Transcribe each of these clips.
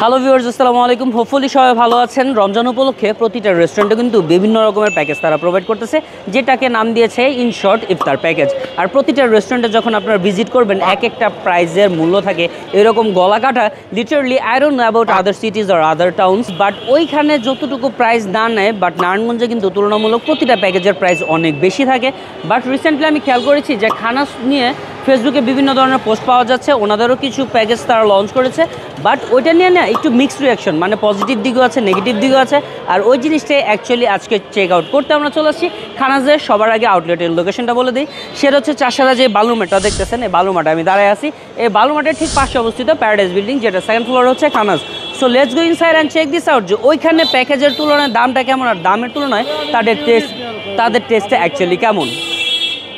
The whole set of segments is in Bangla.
হ্যালো ভিউয়ার্স, আসসালামু আলাইকুম। হোপফুলি সবাই ভালো আছেন। রমজান উপলক্ষে প্রতিটা রেস্টুরেন্টে কিন্তু বিভিন্ন রকমের প্যাকেজ তারা প্রোভাইড করতেছে, যেটাকে নাম দিয়েছে ইন শর্ট ইফতার প্যাকেজ। আর প্রতিটা রেস্টুরেন্টে যখন আপনারা ভিজিট করবেন এক একটা প্রাইজের মূল্য থাকে এরকম গলা কাটা। Literally I don't know about other cities আর আদার টাউনস, বাট ওইখানে যতটুকু প্রাইস না নেয়, বাট নারায়ণগঞ্জে কিন্তু তুলনামূলক প্রতিটা প্যাকেজের প্রাইস অনেক বেশি থাকে। বাট রিসেন্টলি আমি খেয়াল করেছি যে খানা নিয়ে ফেসবুকে বিভিন্ন ধরনের পোস্ট পাওয়া যাচ্ছে, ওনাদেরও কিছু প্যাকেজ তারা লঞ্চ করেছে, বাট ওইটা নিয়ে না একটু মিক্সড রিয়াকশন, মানে পজিটিভ দিকও আছে নেগেটিভ দিকও আছে। আর ওই জিনিসটাই অ্যাকচুয়ালি আজকে চেক আউট করতে আমরা চলে আসছি খানাজের। সবার আগে আউটলেটের লোকেশনটা বলে দিই, সেটা হচ্ছে চাষারা যে বালুমাটা দেখতেছেন, এই বালুমাটা আমি দাঁড়ায় আছি। এই বালুমাটের ঠিক পাশে অবস্থিত প্যারাডাইস বিল্ডিং, যেটা সেকেন্ড ফ্লোর হচ্ছে খানাজ। So let's go inside and check this out যে ওইখানে প্যাকেজের তুলনায় দামটা কেমন, আর দামের তুলনায় তাদের টেস্টটা অ্যাকচুয়ালি কেমন।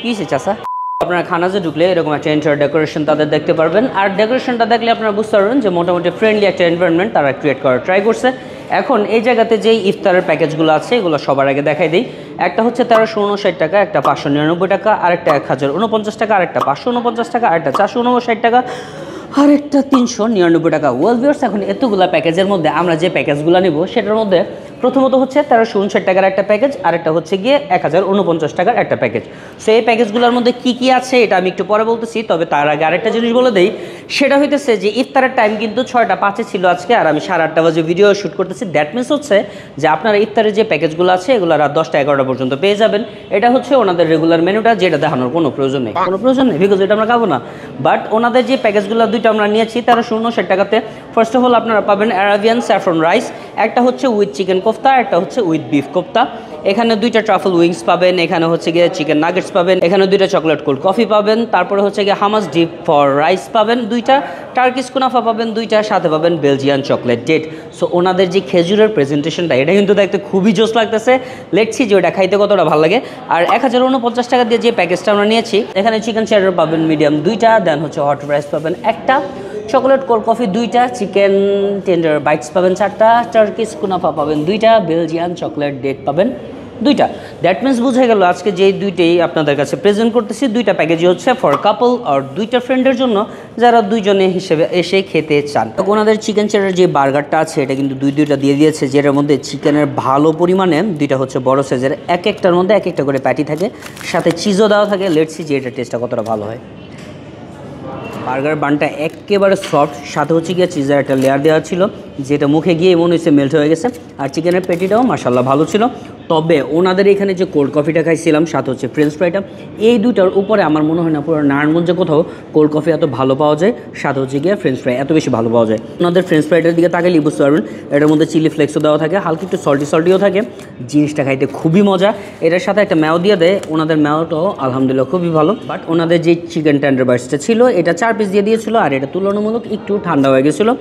কী সে চাষা, আপনারা খানাজে ঢুকলে এরকম একটা এন্টার ডেকোরেশন তাদের দেখতে পারবেন। আর ডেকোরেশনটা দেখলে আপনারা বুঝতে পারবেন যে মোটামুটি ফ্রেন্ডলি একটা এনভায়রনমেন্ট তারা ক্রিয়েট করার ট্রাই করছে। এখন এই জায়গাতে যেই ইফতারের প্যাকেজগুলো আছে এগুলো সবার আগে দেখাই দিই। একটা হচ্ছে 1359 টাকা, একটা 599 টাকা, আরেকটা 1049 টাকা, আরেকটা 549 টাকা, আরেকটা 459 টাকা, আরেকটা 399 টাকা। ওয়েল ভিউয়ার্স, এখন এতগুলো প্যাকেজের মধ্যে আমরা যে প্যাকেজগুলো নিব সেটার মধ্যে প্রথমত হচ্ছে 1359 টাকার একটা প্যাকেজ, আরেকটা হচ্ছে গিয়ে 1049 টাকার একটা প্যাকেজ। সো এই প্যাকেজগুলোর মধ্যে কী কী আছে এটা আমি একটু পরে বলতেছি, তবে তার আগে আরেকটা জিনিস বলে দিই। সেটা হইতেছে যে ইফতারের টাইম কিন্তু 6:05 ছিল আজকে, আর আমি 8:30 বাজে ভিডিও শ্যুট করতেছি। দ্যাট মিনস হচ্ছে যে আপনারা ইফতারের যে প্যাকেজগুলো আছে এগুলো রাত 10টা-11টা পর্যন্ত পেয়ে যাবেন। এটা হচ্ছে ওনাদের রেগুলার মেনুটা, যেটা দেখানোর কোনো প্রয়োজন নেই, বিকজ এটা আমরা খাবো না। বাট ওনাদের যে প্যাকেজগুলো দুইটা আমরা নিয়েছি 1359 টাকাতে। ফার্স্ট অফ অল আপনারা পাবেন অ্যারাবিয়ান স্যাফরন রাইস, একটা হচ্ছে উইথ চিকেন কোফতা, একটা হচ্ছে উইথ বিফ কোফতা। এখানে দুইটা ট্রাফল উইংস পাবেন, এখানে হচ্ছে গিয়ে চিকেন নাগেটস পাবেন, এখানে দুইটা চকলেট কোল্ড কফি পাবেন, তারপরে হচ্ছে গিয়ে হামাস ডিপ ফর রাইস পাবেন দুইটা, টার্কিশ কুনাফা পাবেন দুইটা, সাথে পাবেন বেলজিয়ান চকলেট ডেট। সো ওনাদের যে খেজুরের প্রেজেন্টেশনটা এটা কিন্তু দেখতে খুবই জোস লাগতেছে। লেটসি যে ওটা খাইতে কতটা ভালো লাগে। আর 1049 টাকা দিয়ে যে প্যাকেজটা আমরা নিয়েছি, এখানে চিকেন চেডার পাবেন মিডিয়াম দুইটা, দেন হচ্ছে হট রাইস পাবেন একটা, চকলেট কোল্ড কফি দুইটা, চিকেন টেন্ডার বাইটস পাবেন 4টা, টার্কিশ কুনাফা পাবেন দুইটা, বেলজিয়ান চকলেট ডেট পাবেন দুইটা। দ্যাট মিনস বুঝে গেল আজকে যেই দুইটাই আপনাদের কাছে প্রেজেন্ট করতেছি, দুইটা প্যাকেজই হচ্ছে ফর কাপল আর দুইটা ফ্রেন্ডের জন্য যারা দুইজনে হিসেবে এসে খেতে চান। ওনাদের চিকেন চেডার যে বার্গারটা আছে এটা কিন্তু দুইটা দিয়ে দিয়েছে, যেটার মধ্যে চিকেনের ভালো পরিমাণে দুইটা হচ্ছে বড় সাইজের, এক একটার মধ্যে এক একটা করে প্যাটি থাকে, সাথে চিজও দেওয়া থাকে। লেটসি যে এটা টেস্টটা কতটা ভালো হয়। বার্গার বানটা একেবারে সফট, সাথে হচ্ছে গিয়ে চিজের একটা লেয়ার দেওয়া ছিল, যেটা মুখে গিয়ে মনে হচ্ছে মেল্ট হয়ে গেছে। আর চিকেনের পেটিটাও মাশাআল্লাহ ভালো ছিল। তবে ওনাদের এখানে যে কোল্ড কফিটা খাইছিলাম, সাথে হচ্ছে ফ্রেঞ্চ ফ্রাইটা, এই দুইটার উপরে আমার মনে হয় না পুরো নারায়ণগঞ্জে কোথাও কোল্ড কফি এত ভালো পাওয়া যায়, সাথে হচ্ছে গিয়ে ফ্রেঞ্চ ফ্রাই এত বেশি ভালো পাওয়া যায়। ওনাদের ফ্রেঞ্চ ফ্রাইটার দিকে তাকালেই বুঝতে পারবেন এটার মধ্যে চিলি ফ্লেক্সও দেওয়া থাকে, হালকা একটু সল্টিও থাকে। জিনিসটা খাইতে খুবই মজা। এটার সাথে একটা ম্যাও দিয়ে দেয়, ওনাদের ম্যাওটাও আলহামদুলিল্লাহ খুবই ভালো। বাট ওনাদের যে চিকেন টেন্ডার বাইটসটা ছিল এটা 4 পিস দিয়ে দিয়েছিল, আর এটা তুলনামূলক একটু ঠান্ডা হয়ে গেছিলো,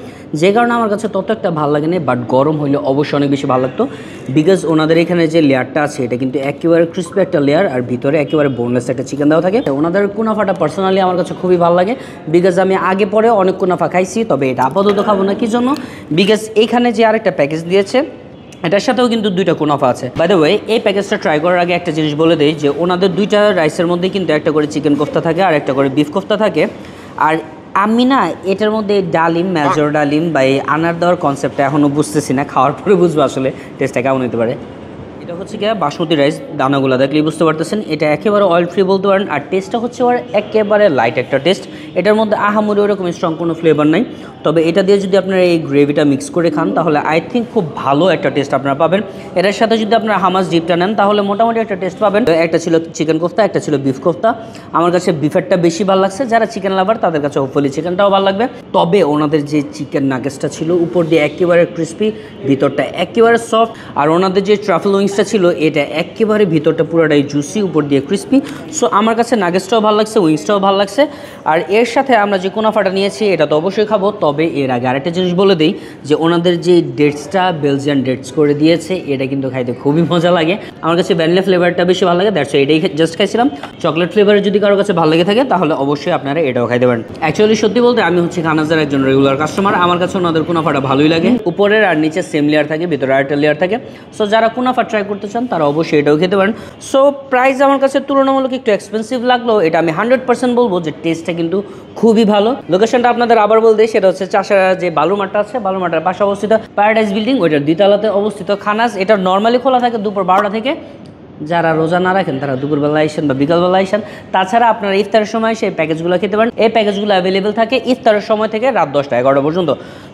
যে কারণে আমার কাছে তত একটা ভালো লাগেনি। বাট গরম হইলে অবশ্যই অনেক বেশি ভালো লাগতো, বিকজ ওনাদের এখানে যে লেয়ারটা আছে এটা কিন্তু একেবারে ক্রিস্পি একটা লেয়ার, আর ভিতরে একেবারে বোনলেস একটা চিকেন দেওয়া থাকে। ওনাদের কুনাফাটা পার্সোনালি আমার কাছে খুবই ভালো লাগে, বিকজ আমি আগে পরে অনেক কুনাফা খাইছি, তবে এটা আপাতত খাবো না। কি জন্য? বিকজ এইখানে যে আরেকটা প্যাকেজ দিয়েছে এটার সাথেও কিন্তু দুইটা কুনাফা আছে। বাই দ্য ওয়ে, এই প্যাকেজটা ট্রাই করার আগে একটা জিনিস বলে দেই যে ওনাদের দুইটা রাইসের মধ্যে কিন্তু একটা করে চিকেন কোফতা থাকে আর একটা করে বিফ কোফতা থাকে। আর আমি না এটার মধ্যে ডালিম, মেজর ডালিম বা এই আনার দেওয়ার কনসেপ্টটা এখনও বুঝতেছি না, খাওয়ার পরে বুঝবো আসলে টেস্টটা কেমন হতে পারে। এটা হচ্ছে গিয়ে বাসমতি রাইস, দানাগুলো দেখলেই বুঝতে পারতেছেন এটা একেবারে অয়েল ফ্রি বলতে পারেন। আর টেস্টটা হচ্ছে ওর একেবারে লাইট একটা টেস্ট, এটার মধ্যে আহামরি ওরকম স্ট্রং কোনো ফ্লেভার নাই। তবে এটা দিয়ে যদি আপনারা এই গ্রেভিটা মিক্স করে খান তাহলে আই থিঙ্ক খুব ভালো একটা টেস্ট আপনারা পাবেন। এটার সাথে যদি আপনারা হামাস ডিপটা নেন তাহলে মোটামুটি একটা টেস্ট পাবেন। একটা ছিল চিকেন কোফতা, একটা ছিল বিফ কোফতা। আমার কাছে বিফেরটা বেশি ভালো লাগছে, যারা চিকেন লাভার তাদের কাছে হোপফুলি চিকেনটাও ভালো লাগবে। তবে ওনাদের যে চিকেন নাগেটসটা ছিল উপর দিয়ে একেবারে ক্রিস্পি, ভিতরটা একেবারে সফট। আর ওনাদের যে ট্রাফেল উইংসটা ছিল এটা একেবারে ভিতরটা পুরোটাই জুসি, উপর দিয়ে ক্রিস্পি। সো আমার কাছে নাগেটসটাও ভালো লাগছে, উইংসটাও ভালো লাগছে। আর এর সাথে আমরা যে কুনাফাটা নিয়েছি এটা তো অবশ্যই খাবো। তবে এর আগে আরেকটা জিনিস বলে দিই যে ওনাদের যে ডেটসটা বেলজিয়ান ডেটস করে দিয়েছে এটা কিন্তু খাইতে খুবই মজা লাগে। আমার কাছে ভ্যানিলা ফ্লেভারটা বেশি ভালো লাগে, দ্যাটস এটাই জাস্ট খাইছিলাম। চকলেট ফ্লেভারের যদি কারোর কাছে ভালো লেগে থাকে তাহলে অবশ্যই আপনারা এটাও খাইতে পারেন। অ্যাকচুয়ালি সত্যি বলতে আমি হচ্ছে খানাজার একজন রেগুলার কাস্টমার, আমার কাছে ওনাদের কুনাফাটা ভালোই লাগে। উপরের আর নিচে সেম লেয়ার থাকে, ভিতরে আরেকটা লেয়ার থাকে। সো যারা কুনাফা ট্রাই করতে চান তারা অবশ্যই এটাও খেতে পারেন। সো প্রাইস আমার কাছে তুলনামূলক একটু এক্সপেন্সিভ লাগলো, এটা আমি 100% বলবো যে টেস্টটা কিন্তু খুবই ভালো। লোকেশনটা আপনাদের আবার বলতে, সেটা হচ্ছে চাষারা যে বালুমাঠটা আছে, বালুমাঠের পাশে অবস্থিত প্যারাডাইস বিল্ডিং, ওইটার দ্বিতলাতে অবস্থিত খানাস। এটা নর্মালি খোলা থাকে দুপুর 12টা থেকে। যারা রোজা না রাখেন তারা দুপুরবেলা আইসেন বা বিকালবেলা আইসেন। তাছাড়া আপনারা ইফতারের সময় সেই প্যাকেজগুলো খেতে পারেন। এই প্যাকেজগুলো অ্যাভেলেবেল থাকে ইফতারের সময় থেকে রাত 10টা 11টা পর্যন্ত।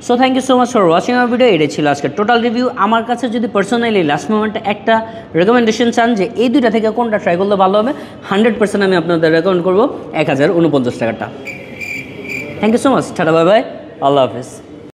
So thank you so much for watching our video. এটাই ছিল আজকের টোটাল রিভিউ। আমার কাছে যদি পার্সোনালি লাস্ট মোমেন্টে একটা রেকমেন্ডেশন চান যে এই দুইটা থেকে কোনটা ট্রাই করলে ভালো হবে, 100% আমি আপনাদের রেকমেন্ড করবো 1049 টাকাটা। Thank you so much, tata, bye bye, আল্লাহ হাফেজ।